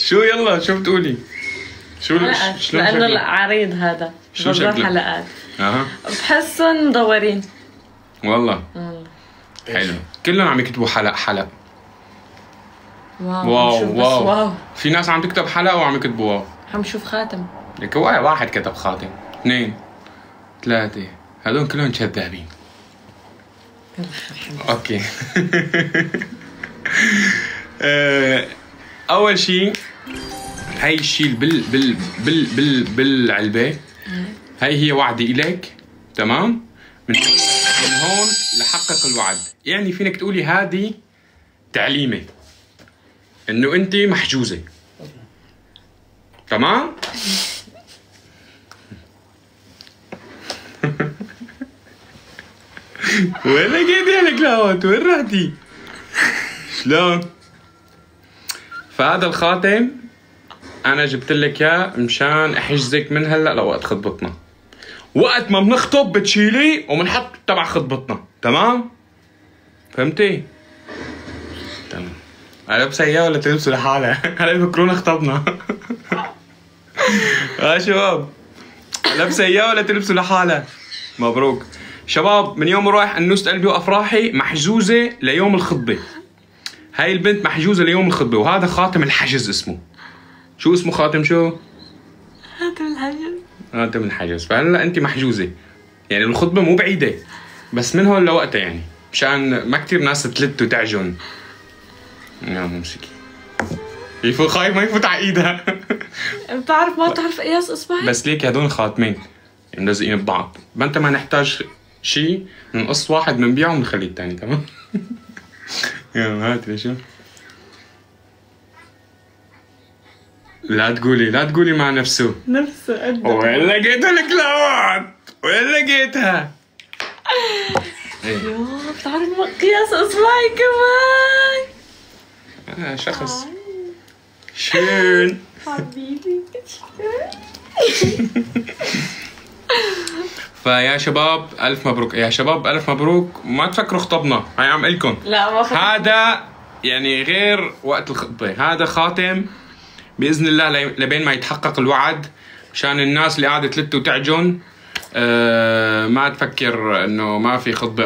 شو يلا شو بتقولي؟ شو شلون لانه العريض هذا شو شكله؟ حلقات اها بحسهم مدورين والله حلو. كلهم عم يكتبوا حلق حلق. واو واو. في ناس عم تكتب حلق وعم يكتبوا واو. عم شوف خاتم. لك واحد كتب خاتم، 2 3 هذول كلهم كذابين. اوكي. اول شيء هاي الشيء بالعلبه هاي هي وعدي إليك، تمام؟ من هون لحقق الوعد. يعني فينك تقولي هذه تعليمه انه انت محجوزه، تمام؟ وين لقيتي لك لاوت؟ وين رحتي؟ شلون؟ فهذا الخاتم انا جبت لك اياه مشان احجزك من هلا لوقت خطبتنا. وقت ما بنخطب بتشيليه وبنحط تبع خطبتنا، تمام؟ فهمتي؟ تمام. لابسه اياه ولا تلبسه لحالها؟ هلا يفكرونا خطبنا. شباب لابسه اياه ولا تلبسه لحالها؟ مبروك شباب. من يوم رايح انوسة قلبي وافراحي محجوزه ليوم الخطبه. هاي البنت محجوزه ليوم الخطبه، وهذا خاتم الحجز اسمه. شو اسمه خاتم شو؟ خاتم الحجز. خاتم الحجز. فهلا انت محجوزه، يعني الخطبه مو بعيده بس من هون لوقتها، يعني مشان ما كثير ناس تلت وتعجن. يلا امسكي. خايف ما يفوت على ايدها. بتعرف ما بتعرف قياس اصبعي؟ بس ليك هدول خاتمين ملزقين ببعض، ما انت ما نحتاج شيء، نقص واحد بنبيعه ونخلي الثاني، تمام؟ يلا هات شو. لا تقولي مع نفسه قد وين لقيتها لك لاوات؟ وين لقيتها؟ يوه بتعرف قياس اصبعي كمان. انا شخص شين حبيبي. فيا شباب الف مبروك، يا شباب الف مبروك. ما تفكروا خطبنا، هاي عم قلكم لا ما هذا يعني غير وقت الخطبه. هذا خاتم باذن الله لبين ما يتحقق الوعد، مشان الناس اللي قاعده تلت وتعجن ما تفكر انه ما في خطبه.